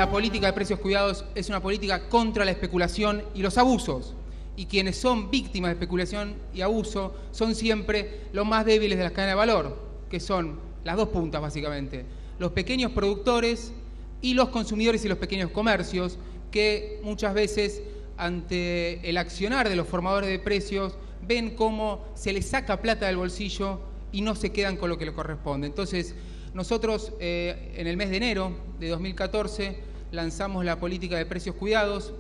la política de precios cuidados es una política contra la especulación y los abusos. Y quienes son víctimas de especulación y abuso son siempre los más débiles de la cadena de valor, que son las dos puntas básicamente, los pequeños productores y los consumidores y los pequeños comercios, que muchas veces ante el accionar de los formadores de precios ven cómo se les saca plata del bolsillo y no se quedan con lo que les corresponde. Entonces, nosotros en el mes de enero de 2014 lanzamos la política de precios cuidados,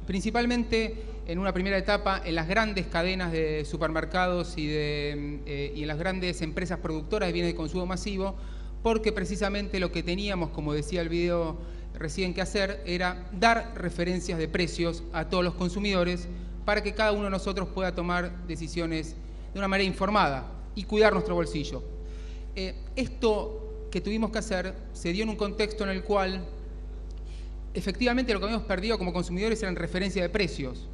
principalmente en una primera etapa en las grandes cadenas de supermercados y en las grandes empresas productoras de bienes de consumo masivo, porque precisamente lo que teníamos, como decía el video recién, que hacer era dar referencias de precios a todos los consumidores para que cada uno de nosotros pueda tomar decisiones de una manera informada y cuidar nuestro bolsillo. Esto que tuvimos que hacer se dio en un contexto en el cual efectivamente lo que habíamos perdido como consumidores eran referencia de precios.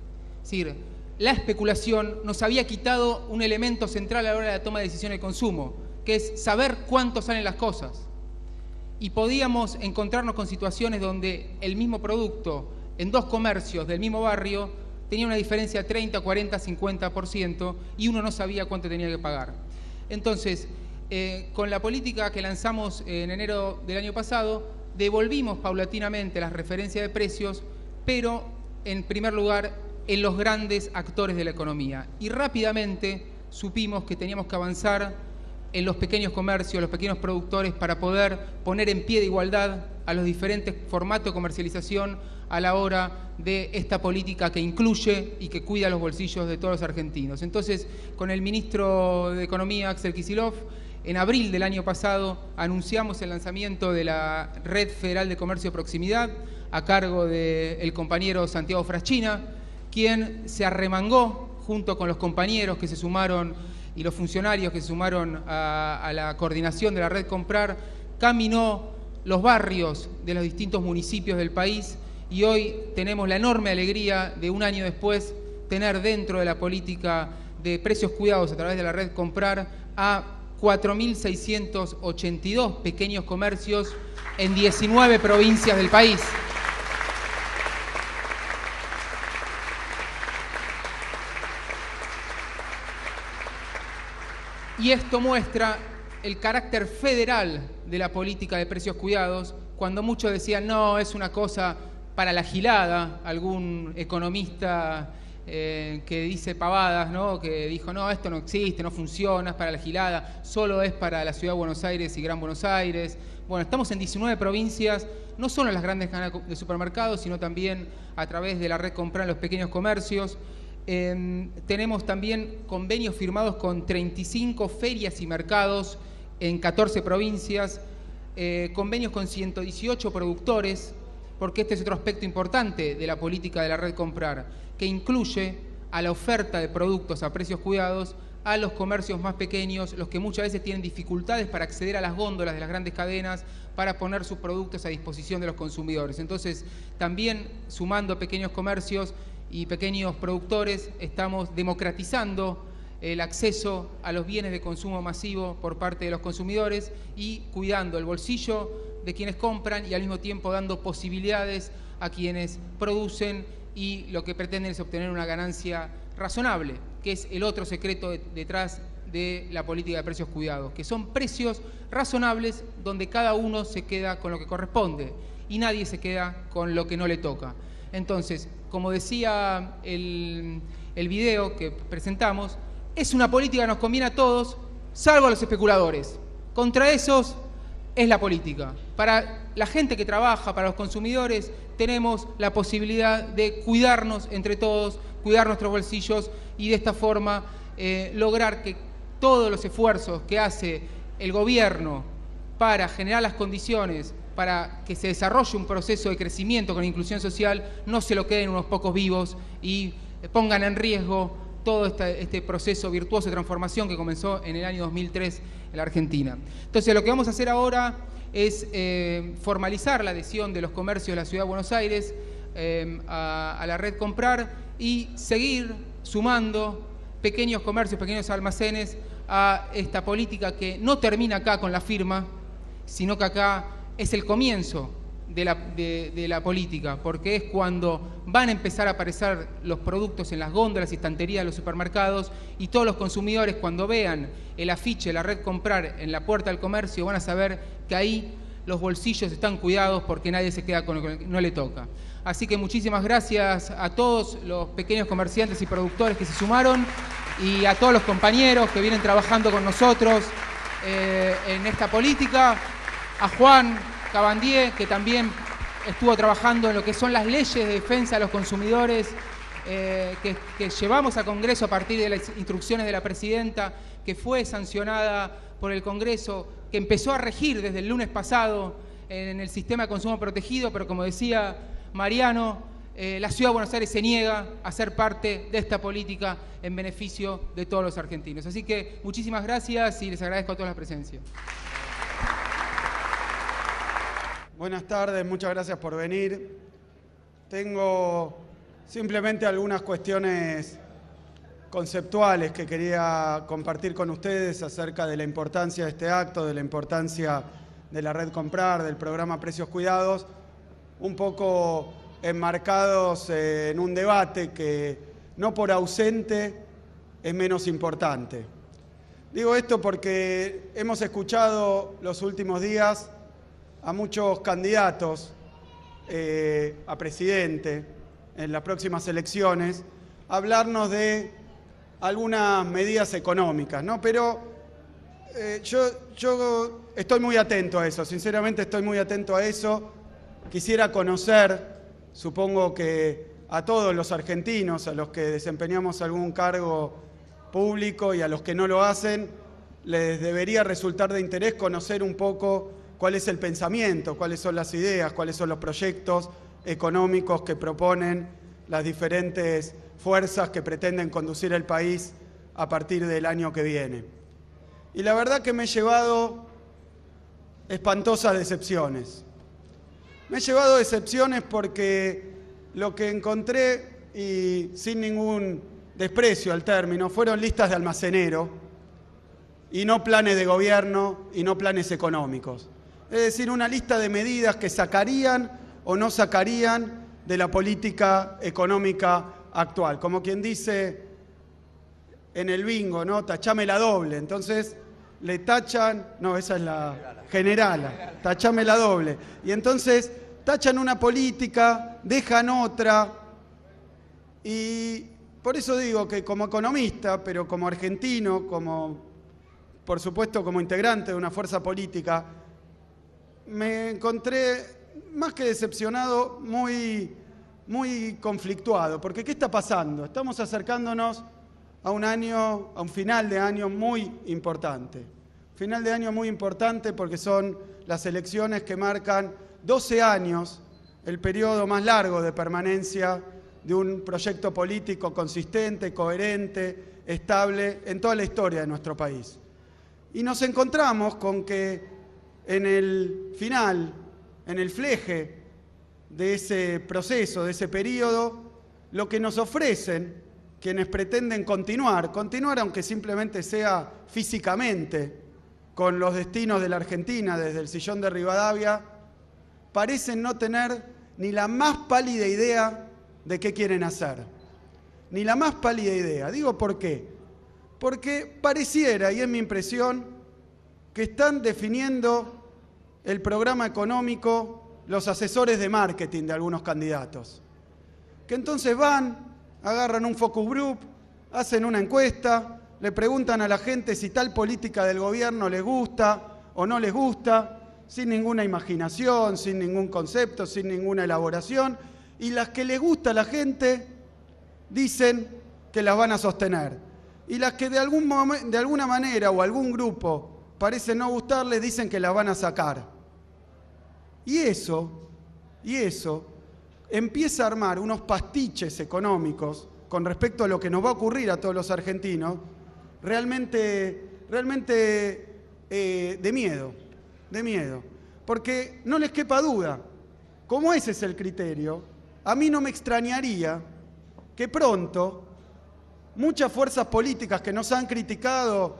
Es decir, la especulación nos había quitado un elemento central a la hora de la toma de decisiones de consumo, que es saber cuánto salen las cosas. Y podíamos encontrarnos con situaciones donde el mismo producto en dos comercios del mismo barrio tenía una diferencia de 30, 40, 50% y uno no sabía cuánto tenía que pagar. Entonces, con la política que lanzamos en enero del año pasado, devolvimos paulatinamente las referencias de precios, pero en primer lugar en los grandes actores de la economía. Y rápidamente supimos que teníamos que avanzar en los pequeños comercios, los pequeños productores, para poder poner en pie de igualdad a los diferentes formatos de comercialización a la hora de esta política que incluye y que cuida los bolsillos de todos los argentinos. Entonces, con el ministro de Economía, Axel Kicillof, en abril del año pasado anunciamos el lanzamiento de la Red Federal de Comercio de Proximidad a cargo del compañero Santiago Fraschina, quien se arremangó junto con los compañeros que se sumaron y los funcionarios que se sumaron a la coordinación de la Red Comprar, caminó los barrios de los distintos municipios del país y hoy tenemos la enorme alegría de un año después tener dentro de la política de precios cuidados a través de la Red Comprar a 4.682 pequeños comercios en 19 provincias del país. Y esto muestra el carácter federal de la política de precios cuidados, cuando muchos decían, no, es una cosa para la gilada, algún economista que dice pavadas, ¿no? Que dijo, no, esto no existe, no funciona, es para la gilada, solo es para la Ciudad de Buenos Aires y Gran Buenos Aires. Bueno, estamos en 19 provincias, no solo en las grandes cadenas de supermercados, sino también a través de la Red Comprar en los pequeños comercios. Tenemos también convenios firmados con 35 ferias y mercados en 14 provincias, convenios con 118 productores, porque este es otro aspecto importante de la política de la Red Comprar, que incluye a la oferta de productos a precios cuidados a los comercios más pequeños, los que muchas veces tienen dificultades para acceder a las góndolas de las grandes cadenas, para poner sus productos a disposición de los consumidores. Entonces, también sumando pequeños comercios y pequeños productores, estamos democratizando el acceso a los bienes de consumo masivo por parte de los consumidores y cuidando el bolsillo de quienes compran y al mismo tiempo dando posibilidades a quienes producen y lo que pretenden es obtener una ganancia razonable, que es el otro secreto detrás de la política de precios cuidados, que son precios razonables donde cada uno se queda con lo que corresponde y nadie se queda con lo que no le toca. Entonces, como decía el video que presentamos, es una política que nos conviene a todos, salvo a los especuladores. Contra esos es la política. Para la gente que trabaja, para los consumidores, tenemos la posibilidad de cuidarnos entre todos, cuidar nuestros bolsillos y de esta forma lograr que todos los esfuerzos que hace el gobierno para generar las condiciones para que se desarrolle un proceso de crecimiento con inclusión social no se lo queden unos pocos vivos y pongan en riesgo todo este proceso virtuoso de transformación que comenzó en el año 2003 en la Argentina. Entonces, lo que vamos a hacer ahora es formalizar la adhesión de los comercios de la Ciudad de Buenos Aires a la Red Comprar y seguir sumando pequeños comercios, pequeños almacenes a esta política que no termina acá con la firma, sino que acá es el comienzo de la política, porque es cuando van a empezar a aparecer los productos en las góndolas y estanterías de los supermercados, y todos los consumidores, cuando vean el afiche de la red Comprar en la puerta del comercio, van a saber que ahí los bolsillos están cuidados porque nadie se queda con lo que no le toca. Así que muchísimas gracias a todos los pequeños comerciantes y productores que se sumaron, y a todos los compañeros que vienen trabajando con nosotros en esta política, a Juan Cabandier, que también estuvo trabajando en lo que son las leyes de defensa de los consumidores que llevamos a Congreso a partir de las instrucciones de la Presidenta, que fue sancionada por el Congreso, que empezó a regir desde el lunes pasado en el sistema de consumo protegido, pero como decía Mariano, la Ciudad de Buenos Aires se niega a ser parte de esta política en beneficio de todos los argentinos. Así que muchísimas gracias y les agradezco a todos la presencia. Buenas tardes, muchas gracias por venir. Tengo simplemente algunas cuestiones conceptuales que quería compartir con ustedes acerca de la importancia de este acto, de la importancia de la red Comprar, del programa Precios Cuidados, un poco enmarcados en un debate que no por ausente es menos importante. Digo esto porque hemos escuchado los últimos días a muchos candidatos a presidente en las próximas elecciones hablarnos de algunas medidas económicas, ¿no? Pero yo estoy muy atento a eso, sinceramente estoy muy atento a eso. Quisiera conocer, supongo que a todos los argentinos, a los que desempeñamos algún cargo público y a los que no lo hacen, les debería resultar de interés conocer un poco cuál es el pensamiento, cuáles son las ideas, cuáles son los proyectos económicos que proponen las diferentes fuerzas que pretenden conducir el país a partir del año que viene. Y la verdad que me he llevado espantosas decepciones. Me he llevado decepciones porque lo que encontré, y sin ningún desprecio al término, fueron listas de almacenero y no planes de gobierno y no planes económicos. Es decir, una lista de medidas que sacarían o no sacarían de la política económica actual. Como quien dice en el bingo, ¿no? Tachame la doble. Entonces le tachan, no, esa es la generala, tachame la doble. Y entonces tachan una política, dejan otra. Y por eso digo que como economista, pero como argentino, por supuesto como integrante de una fuerza política, me encontré más que decepcionado, muy conflictuado, porque ¿qué está pasando? Estamos acercándonos a un final de año muy importante. Final de año muy importante porque son las elecciones que marcan 12 años, el periodo más largo de permanencia de un proyecto político consistente, coherente, estable en toda la historia de nuestro país. Y nos encontramos con que en el final, en el fleje de ese proceso, de ese periodo, lo que nos ofrecen quienes pretenden continuar aunque simplemente sea físicamente, con los destinos de la Argentina desde el sillón de Rivadavia, parecen no tener ni la más pálida idea de qué quieren hacer. Ni la más pálida idea. Digo, ¿por qué? Porque pareciera, y es mi impresión, que están definiendo el programa económico los asesores de marketing de algunos candidatos. Que entonces van, agarran un focus group, hacen una encuesta, le preguntan a la gente si tal política del gobierno les gusta o no les gusta, sin ninguna imaginación, sin ningún concepto, sin ninguna elaboración, y las que les gusta a la gente dicen que las van a sostener. Y las que de alguna manera o algún grupo parece no gustarles dicen que las van a sacar. Y eso empieza a armar unos pastiches económicos con respecto a lo que nos va a ocurrir a todos los argentinos, realmente de miedo. Porque no les quepa duda, como ese es el criterio, a mí no me extrañaría que pronto muchas fuerzas políticas que nos han criticado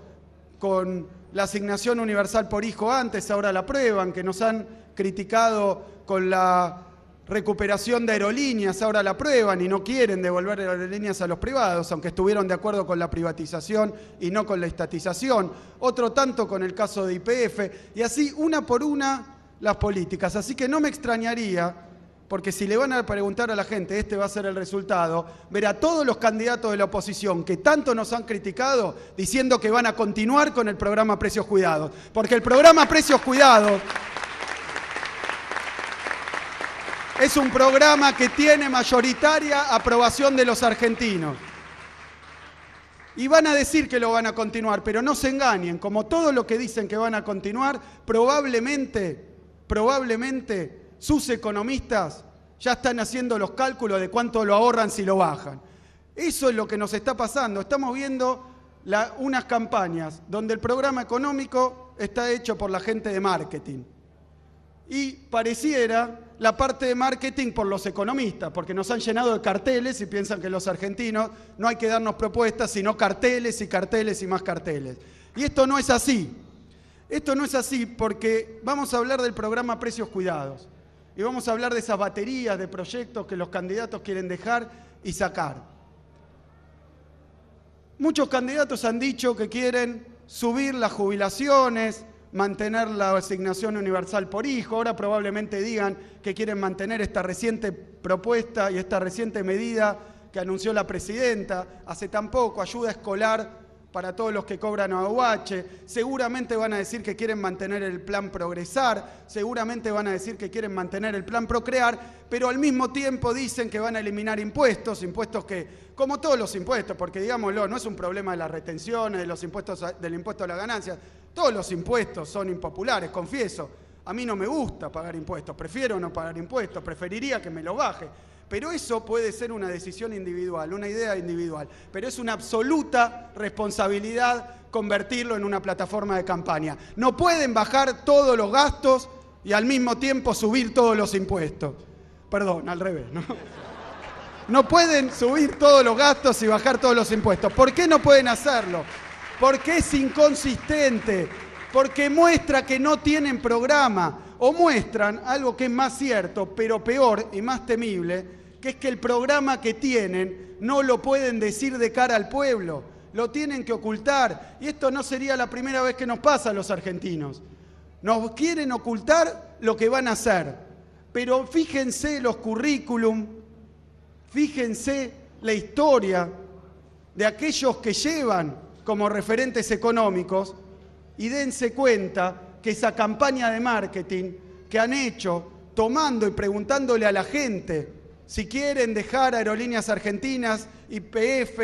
con la asignación universal por hijo antes, ahora la aprueban, que nos han criticado con la recuperación de aerolíneas, ahora la aprueban y no quieren devolver aerolíneas a los privados, aunque estuvieron de acuerdo con la privatización y no con la estatización. Otro tanto con el caso de YPF, y así una por una las políticas. Así que no me extrañaría, porque si le van a preguntar a la gente, este va a ser el resultado, ver a todos los candidatos de la oposición que tanto nos han criticado diciendo que van a continuar con el programa Precios Cuidados. Porque el programa Precios Cuidados es un programa que tiene mayoritaria aprobación de los argentinos. Y van a decir que lo van a continuar, pero no se engañen. Como todo lo que dicen que van a continuar, probablemente sus economistas ya están haciendo los cálculos de cuánto lo ahorran si lo bajan. Eso es lo que nos está pasando. Estamos viendo unas campañas donde el programa económico está hecho por la gente de marketing. Y pareciera la parte de marketing por los economistas, porque nos han llenado de carteles y piensan que los argentinos no hay que darnos propuestas, sino carteles y carteles y más carteles. Y esto no es así. Esto no es así porque vamos a hablar del programa Precios Cuidados y vamos a hablar de esas baterías de proyectos que los candidatos quieren dejar y sacar. Muchos candidatos han dicho que quieren subir las jubilaciones, mantener la asignación universal por hijo. Ahora probablemente digan que quieren mantener esta reciente propuesta y esta reciente medida que anunció la presidenta hace tan poco, ayuda escolar para todos los que cobran AUH. Seguramente van a decir que quieren mantener el plan Progresar, seguramente van a decir que quieren mantener el plan Procrear, pero al mismo tiempo dicen que van a eliminar impuestos que, como todos los impuestos, porque digámoslo, no es un problema de las retenciones, de los impuestos, del impuesto a las ganancias. Todos los impuestos son impopulares, confieso. A mí no me gusta pagar impuestos, prefiero no pagar impuestos, preferiría que me lo baje. Pero eso puede ser una decisión individual, una idea individual. Pero es una absoluta responsabilidad convertirlo en una plataforma de campaña. No pueden bajar todos los gastos y al mismo tiempo subir todos los impuestos. Perdón, al revés, ¿no? No pueden subir todos los gastos y bajar todos los impuestos. ¿Por qué no pueden hacerlo? Porque es inconsistente, porque muestra que no tienen programa, o muestran algo que es más cierto, pero peor y más temible, que es que el programa que tienen no lo pueden decir de cara al pueblo, lo tienen que ocultar. Y esto no sería la primera vez que nos pasa a los argentinos. Nos quieren ocultar lo que van a hacer, pero fíjense los currículum, fíjense la historia de aquellos que llevan como referentes económicos y dense cuenta que esa campaña de marketing que han hecho, tomando y preguntándole a la gente si quieren dejar Aerolíneas Argentinas, YPF,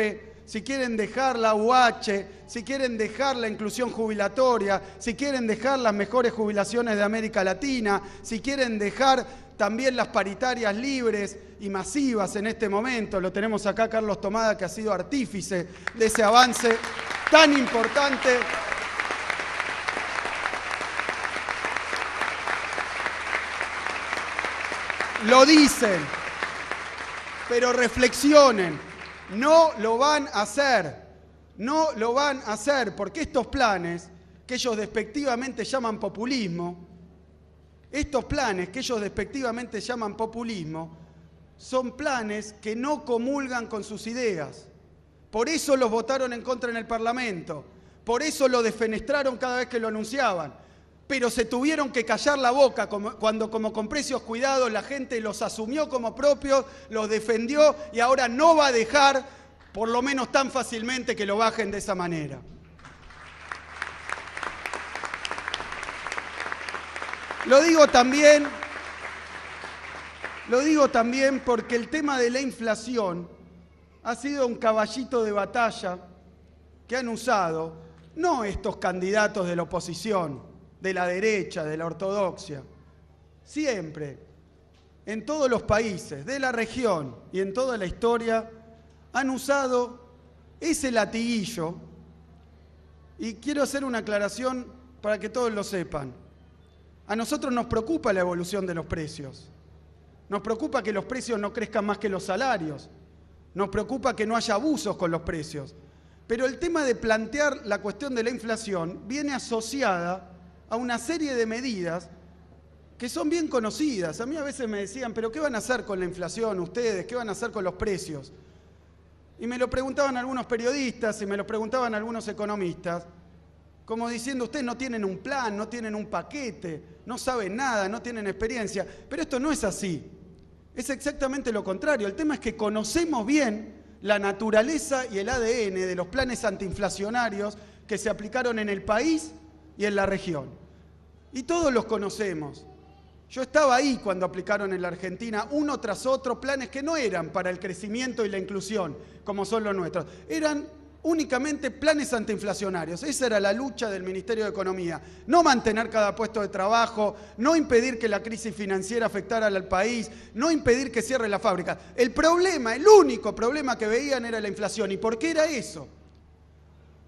si quieren dejar la UH, si quieren dejar la inclusión jubilatoria, si quieren dejar las mejores jubilaciones de América Latina, si quieren dejar también las paritarias libres y masivas en este momento. Lo tenemos acá Carlos Tomada, que ha sido artífice de ese avance tan importante. Lo dicen, pero reflexionen, no lo van a hacer, no lo van a hacer, porque estos planes que ellos despectivamente llaman populismo, son planes que no comulgan con sus ideas. Por eso los votaron en contra en el Parlamento, por eso lo defenestraron cada vez que lo anunciaban. Pero se tuvieron que callar la boca cuando, como con Precios Cuidados, la gente los asumió como propios, los defendió y ahora no va a dejar, por lo menos tan fácilmente, que lo bajen de esa manera. Lo digo también porque el tema de la inflación ha sido un caballito de batalla que han usado no estos candidatos de la oposición, de la derecha, de la ortodoxia. Siempre, en todos los países de la región y en toda la historia, han usado ese latiguillo. Y quiero hacer una aclaración para que todos lo sepan. A nosotros nos preocupa la evolución de los precios. Nos preocupa que los precios no crezcan más que los salarios. Nos preocupa que no haya abusos con los precios. Pero el tema de plantear la cuestión de la inflación viene asociada a una serie de medidas que son bien conocidas. A mí a veces me decían, ¿pero qué van a hacer con la inflación ustedes? ¿Qué van a hacer con los precios? Y me lo preguntaban algunos periodistas y me lo preguntaban algunos economistas, como diciendo, ustedes no tienen un plan, no tienen un paquete, no saben nada, no tienen experiencia. Pero esto no es así. Es exactamente lo contrario. El tema es que conocemos bien la naturaleza y el ADN de los planes antiinflacionarios que se aplicaron en el país y en la región. Y todos los conocemos. Yo estaba ahí cuando aplicaron en la Argentina uno tras otro planes que no eran para el crecimiento y la inclusión, como son los nuestros. Eran únicamente planes antiinflacionarios. Esa era la lucha del Ministerio de Economía. No mantener cada puesto de trabajo, no impedir que la crisis financiera afectara al país, no impedir que cierre la fábrica. El problema, el único problema que veían era la inflación. ¿Y por qué era eso?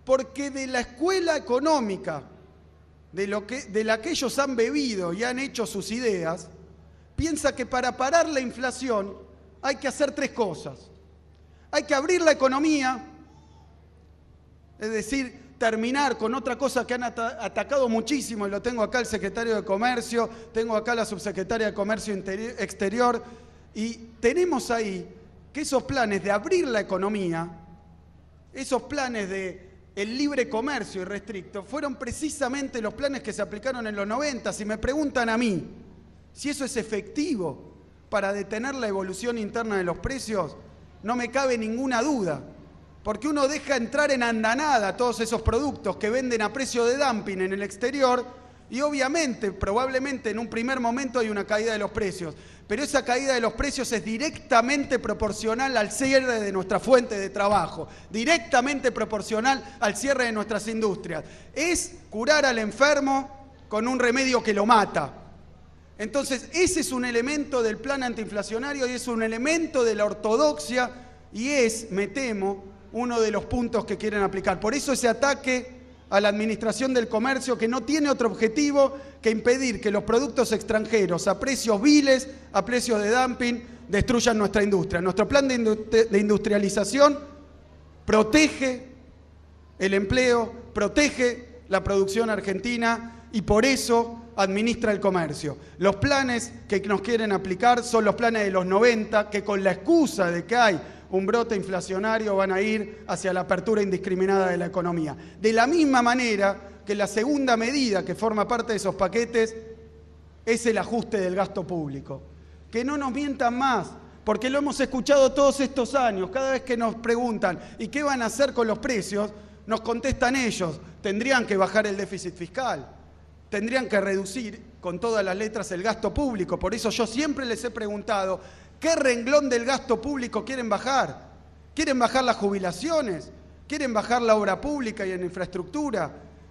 Porque de la escuela económica, de la que ellos han bebido y han hecho sus ideas, piensa que para parar la inflación hay que hacer tres cosas. Hay que abrir la economía, es decir, terminar con otra cosa que han atacado muchísimo, y lo tengo acá el secretario de Comercio, tengo acá la subsecretaria de Comercio Exterior, y tenemos ahí que esos planes de abrir la economía, esos planes de el libre comercio irrestricto, fueron precisamente los planes que se aplicaron en los 90. Si me preguntan a mí si eso es efectivo para detener la evolución interna de los precios, no me cabe ninguna duda. Porque uno deja entrar en andanada todos esos productos que venden a precio de dumping en el exterior y obviamente, probablemente en un primer momento hay una caída de los precios. Pero esa caída de los precios es directamente proporcional al cierre de nuestra fuente de trabajo, directamente proporcional al cierre de nuestras industrias. Es curar al enfermo con un remedio que lo mata. Entonces, ese es un elemento del plan antiinflacionario y es un elemento de la ortodoxia y es, me temo, uno de los puntos que quieren aplicar. Por eso ese ataque a la Administración del Comercio, que no tiene otro objetivo que impedir que los productos extranjeros a precios viles, a precios de dumping, destruyan nuestra industria. Nuestro plan de industrialización protege el empleo, protege la producción argentina y por eso administra el comercio. Los planes que nos quieren aplicar son los planes de los 90, que con la excusa de que hay un brote inflacionario van a ir hacia la apertura indiscriminada de la economía. De la misma manera que la segunda medida que forma parte de esos paquetes es el ajuste del gasto público. Que no nos mientan más, porque lo hemos escuchado todos estos años. Cada vez que nos preguntan ¿y qué van a hacer con los precios?, nos contestan ellos, tendrían que bajar el déficit fiscal, tendrían que reducir con todas las letras el gasto público. Por eso yo siempre les he preguntado, ¿qué renglón del gasto público quieren bajar? ¿Quieren bajar las jubilaciones? ¿Quieren bajar la obra pública y en infraestructura?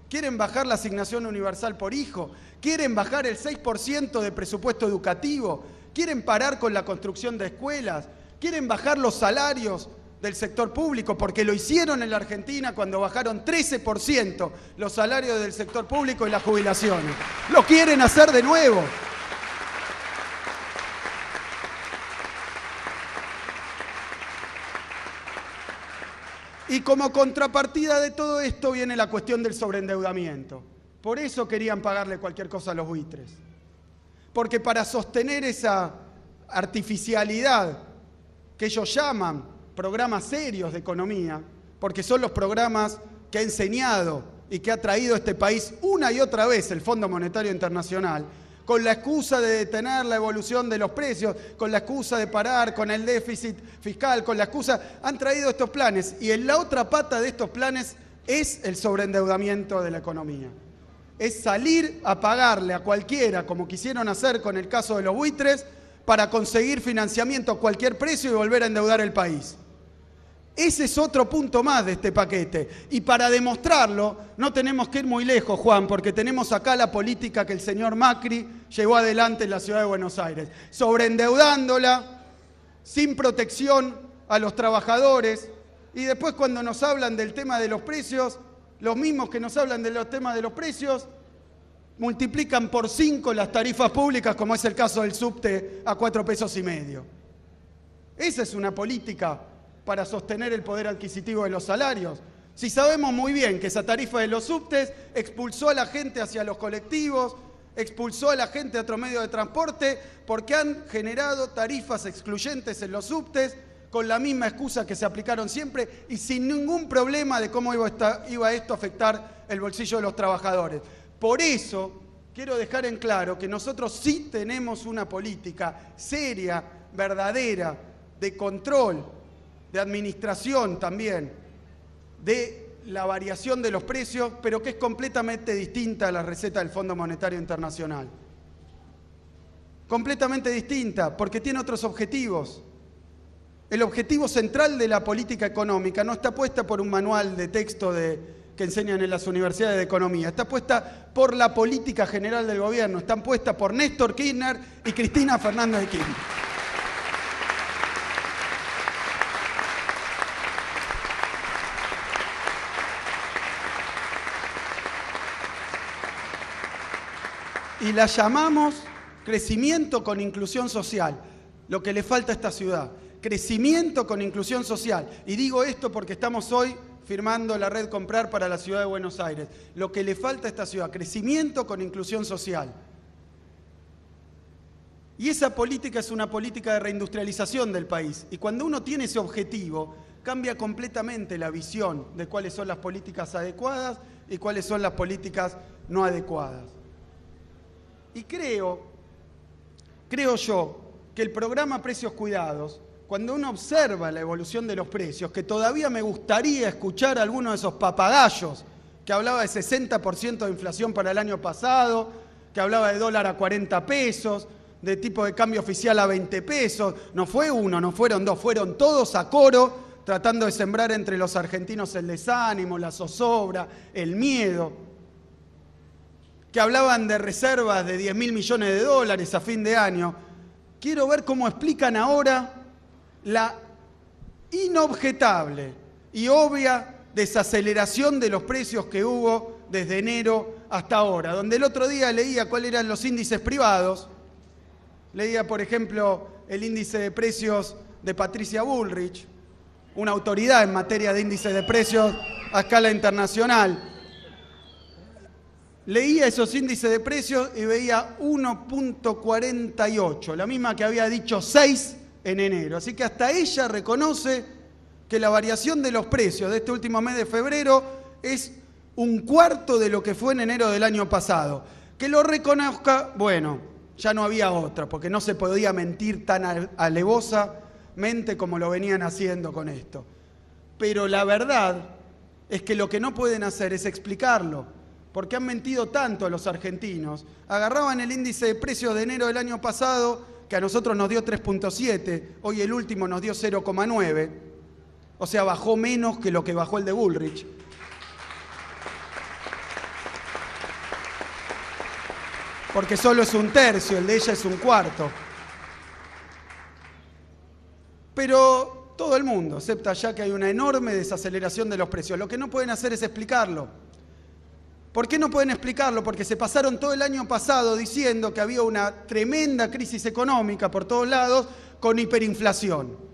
¿Quieren bajar la asignación universal por hijo? ¿Quieren bajar el 6% de presupuesto educativo? ¿Quieren parar con la construcción de escuelas? ¿Quieren bajar los salarios del sector público? Porque lo hicieron en la Argentina cuando bajaron 13% los salarios del sector público y las jubilaciones. Lo quieren hacer de nuevo. Y como contrapartida de todo esto viene la cuestión del sobreendeudamiento. Por eso querían pagarle cualquier cosa a los buitres. Porque para sostener esa artificialidad que ellos llaman programas serios de economía, porque son los programas que ha enseñado y que ha traído a este país una y otra vez el Fondo Monetario Internacional, con la excusa de detener la evolución de los precios, con la excusa de parar con el déficit fiscal, con la excusa, han traído estos planes. Y en la otra pata de estos planes es el sobreendeudamiento de la economía. Es salir a pagarle a cualquiera, como quisieron hacer con el caso de los buitres, para conseguir financiamiento a cualquier precio y volver a endeudar el país. Ese es otro punto más de este paquete. Y para demostrarlo, no tenemos que ir muy lejos, Juan, porque tenemos acá la política que el señor Macri llevó adelante en la ciudad de Buenos Aires, sobreendeudándola, sin protección a los trabajadores. Y después cuando nos hablan del tema de los precios, los mismos que nos hablan de los temas de los precios, multiplican por 5 las tarifas públicas, como es el caso del subte, a 4,5 pesos. Esa es una política para sostener el poder adquisitivo de los salarios. Si sabemos muy bien que esa tarifa de los subtes expulsó a la gente hacia los colectivos, expulsó a la gente a otro medio de transporte porque han generado tarifas excluyentes en los subtes con la misma excusa que se aplicaron siempre y sin ningún problema de cómo iba esto a afectar el bolsillo de los trabajadores. Por eso quiero dejar en claro que nosotros sí tenemos una política seria, verdadera, de control, de administración también, de la variación de los precios, pero que es completamente distinta a la receta del Fondo Monetario Internacional. Completamente distinta, porque tiene otros objetivos. El objetivo central de la política económica no está puesta por un manual de texto que enseñan en las universidades de economía, está puesta por la política general del gobierno, está puesta por Néstor Kirchner y Cristina Fernández de Kirchner. Y la llamamos crecimiento con inclusión social, lo que le falta a esta ciudad. Crecimiento con inclusión social. Y digo esto porque estamos hoy firmando la red Comprar para la ciudad de Buenos Aires. Lo que le falta a esta ciudad, crecimiento con inclusión social. Y esa política es una política de reindustrialización del país. Y cuando uno tiene ese objetivo, cambia completamente la visión de cuáles son las políticas adecuadas y cuáles son las políticas no adecuadas. Y creo yo que el programa Precios Cuidados, cuando uno observa la evolución de los precios, que todavía me gustaría escuchar a alguno de esos papagayos que hablaba de 60% de inflación para el año pasado, que hablaba de dólar a 40 pesos, de tipo de cambio oficial a 20 pesos, no fue uno, no fueron dos, fueron todos a coro tratando de sembrar entre los argentinos el desánimo, la zozobra, el miedo, que hablaban de reservas de 10.000 millones de dólares a fin de año. Quiero ver cómo explican ahora la inobjetable y obvia desaceleración de los precios que hubo desde enero hasta ahora, donde el otro día leía cuáles eran los índices privados. Leía, por ejemplo, el índice de precios de Patricia Bullrich, una autoridad en materia de índices de precios a escala internacional. Leía esos índices de precios y veía 1.48, la misma que había dicho 6 en enero. Así que hasta ella reconoce que la variación de los precios de este último mes de febrero es un cuarto de lo que fue en enero del año pasado. Que lo reconozca, bueno, ya no había otra, porque no se podía mentir tan alevosamente como lo venían haciendo con esto. Pero la verdad es que lo que no pueden hacer es explicarlo, porque han mentido tanto a los argentinos. Agarraban el índice de precios de enero del año pasado, que a nosotros nos dio 3.7, hoy el último nos dio 0.9, o sea, bajó menos que lo que bajó el de Bullrich. Porque solo es un tercio, el de ella es un cuarto. Pero todo el mundo acepta ya que hay una enorme desaceleración de los precios. Lo que no pueden hacer es explicarlo. ¿Por qué no pueden explicarlo? Porque se pasaron todo el año pasado diciendo que había una tremenda crisis económica por todos lados con hiperinflación.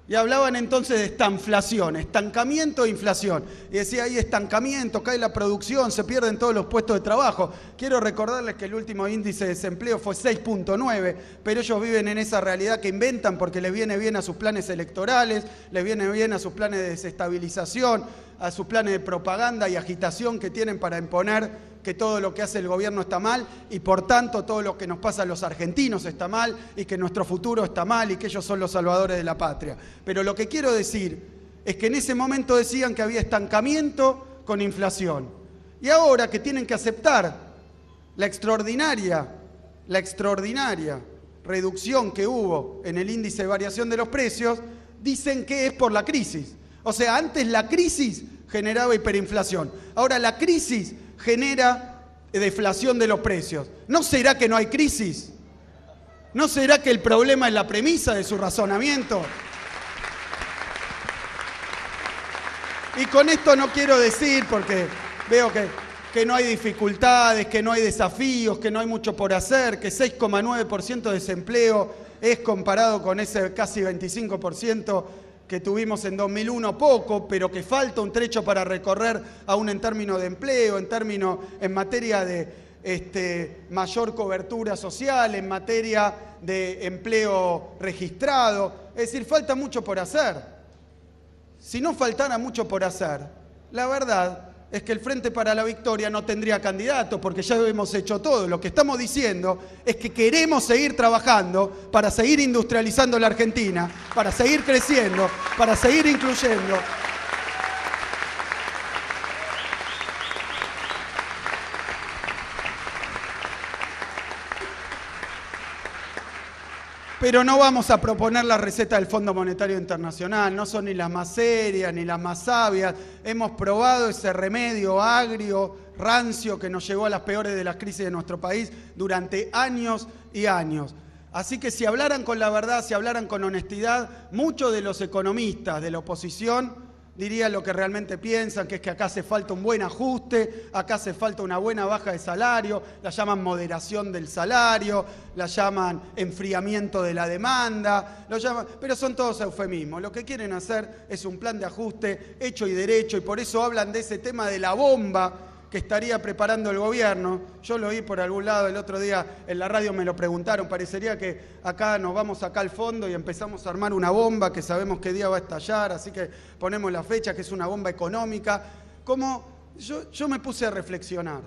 Y hablaban entonces de estanflación, estancamiento e inflación. Y decía ahí estancamiento, cae la producción, se pierden todos los puestos de trabajo. Quiero recordarles que el último índice de desempleo fue 6.9, pero ellos viven en esa realidad que inventan porque les viene bien a sus planes electorales, les viene bien a sus planes de desestabilización, a sus planes de propaganda y agitación que tienen para imponer que todo lo que hace el gobierno está mal y por tanto todo lo que nos pasa a los argentinos está mal y que nuestro futuro está mal y que ellos son los salvadores de la patria. Pero lo que quiero decir es que en ese momento decían que había estancamiento con inflación. Y ahora que tienen que aceptar la extraordinaria reducción que hubo en el índice de variación de los precios, dicen que es por la crisis. O sea, antes la crisis generaba hiperinflación. Ahora la crisis genera deflación de los precios. ¿No será que no hay crisis? ¿No será que el problema es la premisa de su razonamiento? Y con esto no quiero decir, porque veo que no hay dificultades, que no hay desafíos, que no hay mucho por hacer, que 6,9% de desempleo es comparado con ese casi 25% que tuvimos en 2001, poco, pero que falta un trecho para recorrer aún en términos de empleo, en materia de mayor cobertura social, en materia de empleo registrado. Es decir, falta mucho por hacer. Si no faltara mucho por hacer, la verdad es que el Frente para la Victoria no tendría candidato, porque ya hemos hecho todo. Lo que estamos diciendo es que queremos seguir trabajando para seguir industrializando la Argentina, para seguir creciendo, para seguir incluyendo. Pero no vamos a proponer la receta del Fondo Monetario Internacional, no son ni las más serias ni las más sabias. Hemos probado ese remedio agrio, rancio, que nos llevó a las peores de las crisis de nuestro país durante años y años. Así que si hablaran con la verdad, si hablaran con honestidad, muchos de los economistas de la oposición dirían lo que realmente piensan, que es que acá hace falta un buen ajuste, acá hace falta una buena baja de salario, la llaman moderación del salario, la llaman enfriamiento de la demanda, pero son todos eufemismos. Lo que quieren hacer es un plan de ajuste hecho y derecho, y por eso hablan de ese tema de la bomba que estaría preparando el gobierno. Yo lo oí por algún lado el otro día en la radio, me lo preguntaron, parecería que acá nos vamos acá al fondo y empezamos a armar una bomba que sabemos qué día va a estallar, así que ponemos la fecha, que es una bomba económica. Yo me puse a reflexionar.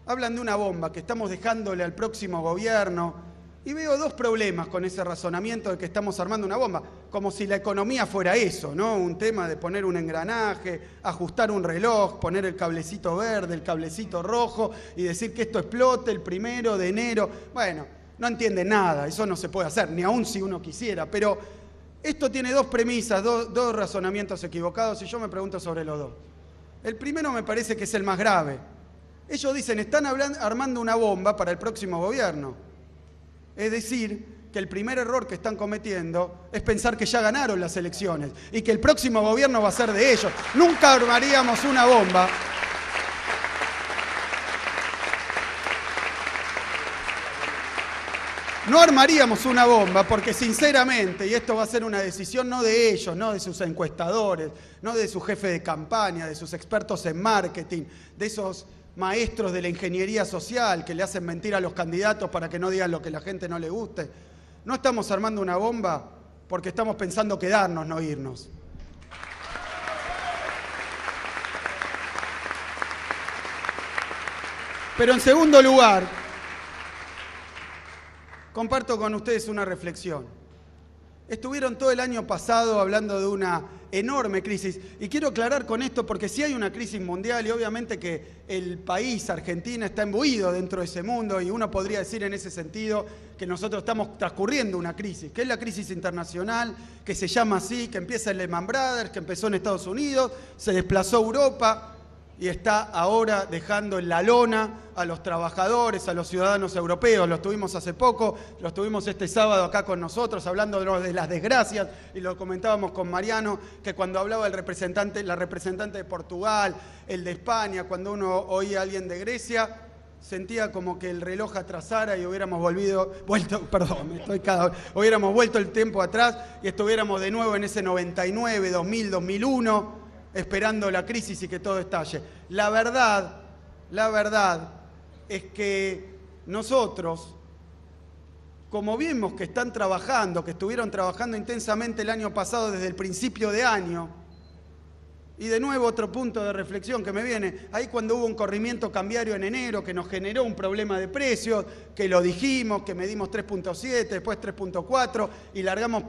Hablan de una bomba que estamos dejándole al próximo gobierno, y veo dos problemas con ese razonamiento de que estamos armando una bomba, como si la economía fuera eso, ¿no? Un tema de poner un engranaje, ajustar un reloj, poner el cablecito verde, el cablecito rojo y decir que esto explote el 1 de enero. Bueno, no entienden nada, eso no se puede hacer, ni aun si uno quisiera, pero esto tiene dos premisas, dos razonamientos equivocados, y yo me pregunto sobre los dos. El primero me parece que es el más grave. Ellos dicen, están armando una bomba para el próximo gobierno. Es decir, que el primer error que están cometiendo es pensar que ya ganaron las elecciones y que el próximo gobierno va a ser de ellos. Nunca armaríamos una bomba. No armaríamos una bomba porque sinceramente, y esto va a ser una decisión no de ellos, no de sus encuestadores, no de su jefe de campaña, de sus expertos en marketing, de esos maestros de la ingeniería social que le hacen mentir a los candidatos para que no digan lo que a la gente no le guste. No estamos armando una bomba porque estamos pensando quedarnos, no irnos. Pero en segundo lugar, comparto con ustedes una reflexión. Estuvieron todo el año pasado hablando de una enorme crisis, y quiero aclarar con esto porque sí hay una crisis mundial y obviamente que el país, Argentina, está imbuido dentro de ese mundo, y uno podría decir en ese sentido que nosotros estamos transcurriendo una crisis, que es la crisis internacional, que se llama así, que empieza en Lehman Brothers, que empezó en Estados Unidos, se desplazó a Europa y está ahora dejando en la lona a los trabajadores, a los ciudadanos europeos. Los tuvimos hace poco, los tuvimos este sábado acá con nosotros, hablando de las desgracias, y lo comentábamos con Mariano, que cuando hablaba la representante de Portugal, el de España, cuando uno oía a alguien de Grecia, sentía como que el reloj atrasara y hubiéramos vuelto el tiempo atrás y estuviéramos de nuevo en ese 99, 2000, 2001, esperando la crisis y que todo estalle. La verdad es que nosotros, como vimos que están trabajando, que estuvieron trabajando intensamente el año pasado desde el principio de año, y de nuevo otro punto de reflexión que me viene, ahí cuando hubo un corrimiento cambiario en enero que nos generó un problema de precios, que lo dijimos, que medimos 3.7, después 3.4 y largamos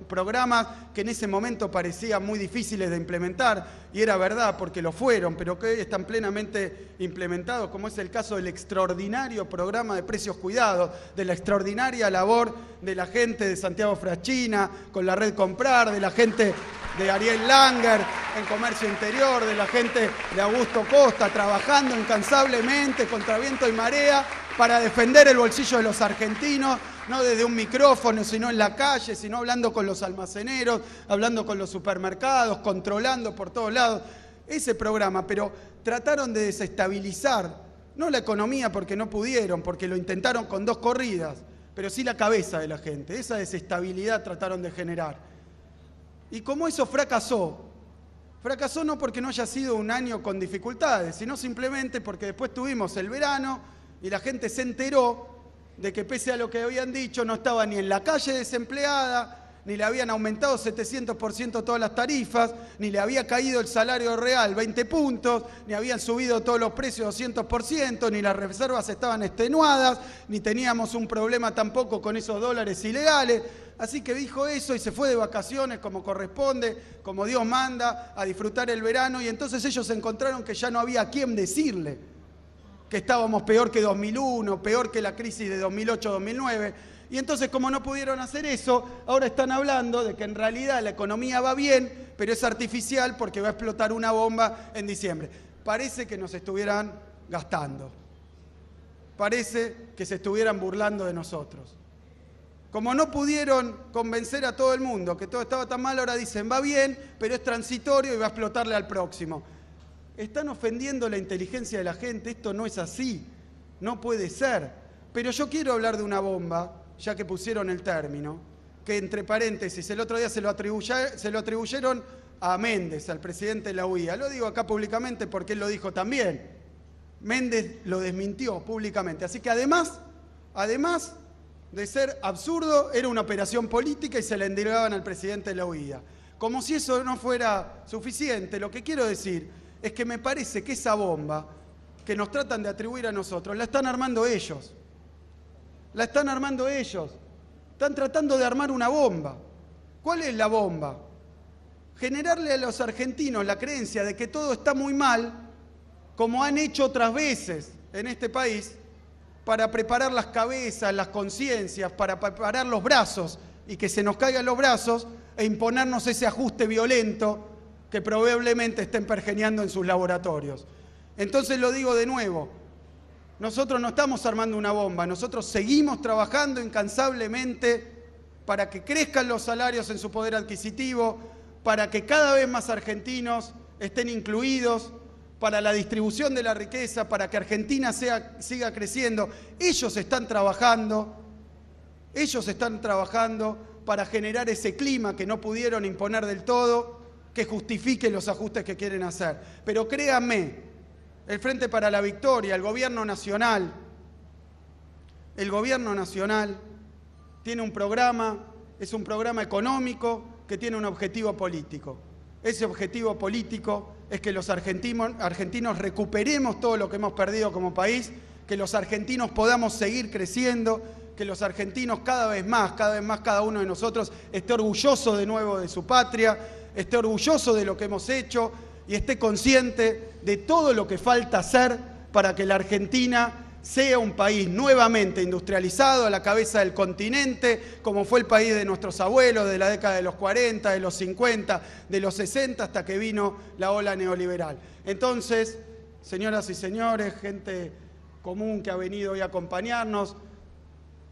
programas que en ese momento parecían muy difíciles de implementar, y era verdad porque lo fueron, pero que hoy están plenamente implementados, como es el caso del extraordinario programa de precios cuidados, de la extraordinaria labor de la gente de Santiago Frachina con la red Comprar, de la gente de Ariel Langer en Comercio Interior, de la gente de Augusto Costa, trabajando incansablemente contra viento y marea para defender el bolsillo de los argentinos, no desde un micrófono, sino en la calle, sino hablando con los almaceneros, hablando con los supermercados, controlando por todos lados ese programa. Pero trataron de desestabilizar, no la economía porque no pudieron, porque lo intentaron con 2 corridas, pero sí la cabeza de la gente. Esa desestabilidad trataron de generar. Y como eso fracasó no porque no haya sido un año con dificultades, sino simplemente porque después tuvimos el verano Y la gente se enteró de que pese a lo que habían dicho, no estaba ni en la calle desempleada, ni le habían aumentado 700% todas las tarifas, ni le había caído el salario real 20 puntos, ni habían subido todos los precios 200%, ni las reservas estaban extenuadas, ni teníamos un problema tampoco con esos dólares ilegales. Así que dijo eso y se fue de vacaciones como corresponde, como Dios manda, a disfrutar el verano, y entonces ellos encontraron que ya no había a quién decirle que estábamos peor que 2001, peor que la crisis de 2008-2009. Y entonces, como no pudieron hacer eso, ahora están hablando de que en realidad la economía va bien, pero es artificial porque va a explotar una bomba en diciembre. Parece que nos estuvieran gastando. Parece que se estuvieran burlando de nosotros. Como no pudieron convencer a todo el mundo que todo estaba tan mal, ahora dicen, va bien, pero es transitorio y va a explotarle al próximo. Están ofendiendo la inteligencia de la gente, esto no es así, no puede ser. Pero yo quiero hablar de una bomba, ya que pusieron el término, que entre paréntesis, el otro día se lo atribuyeron a Méndez, al presidente de la UIA. Lo digo acá públicamente porque él lo dijo también. Méndez lo desmintió públicamente. Así que además de ser absurdo, era una operación política y se la endilgaban al presidente de la UIA. Como si eso no fuera suficiente, lo que quiero decir es que me parece que esa bomba que nos tratan de atribuir a nosotros, la están armando ellos. La están armando ellos. Están tratando de armar una bomba. ¿Cuál es la bomba? Generarle a los argentinos la creencia de que todo está muy mal, como han hecho otras veces en este país, para preparar las cabezas, las conciencias, para preparar los brazos y que se nos caigan los brazos e imponernos ese ajuste violento que probablemente estén pergeñando en sus laboratorios. Entonces lo digo de nuevo, nosotros no estamos armando una bomba, nosotros seguimos trabajando incansablemente para que crezcan los salarios en su poder adquisitivo, para que cada vez más argentinos estén incluidos, para la distribución de la riqueza, para que Argentina siga creciendo. Ellos están trabajando para generar ese clima que no pudieron imponer del todo, que justifique los ajustes que quieren hacer. Pero créanme, el Frente para la Victoria, el gobierno nacional tiene un programa, es un programa económico que tiene un objetivo político. Ese objetivo político es que los argentinos recuperemos todo lo que hemos perdido como país, que los argentinos podamos seguir creciendo, que los argentinos cada vez más cada uno de nosotros esté orgulloso de nuevo de su patria, esté orgulloso de lo que hemos hecho y esté consciente de todo lo que falta hacer para que la Argentina sea un país nuevamente industrializado a la cabeza del continente, como fue el país de nuestros abuelos de la década de los 40, de los 50, de los 60, hasta que vino la ola neoliberal. Entonces, señoras y señores, gente común que ha venido hoy a acompañarnos,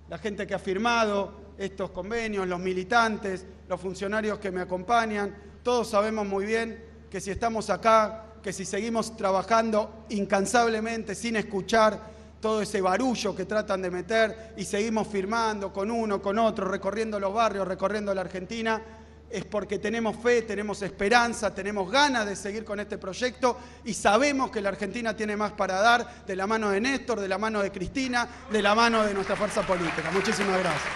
la gente que ha firmado estos convenios, los militantes, los funcionarios que me acompañan, todos sabemos muy bien que si estamos acá, que si seguimos trabajando incansablemente sin escuchar todo ese barullo que tratan de meter y seguimos firmando con uno, con otro, recorriendo los barrios, recorriendo la Argentina, es porque tenemos fe, tenemos esperanza, tenemos ganas de seguir con este proyecto y sabemos que la Argentina tiene más para dar de la mano de Néstor, de la mano de Cristina, de la mano de nuestra fuerza política. Muchísimas gracias.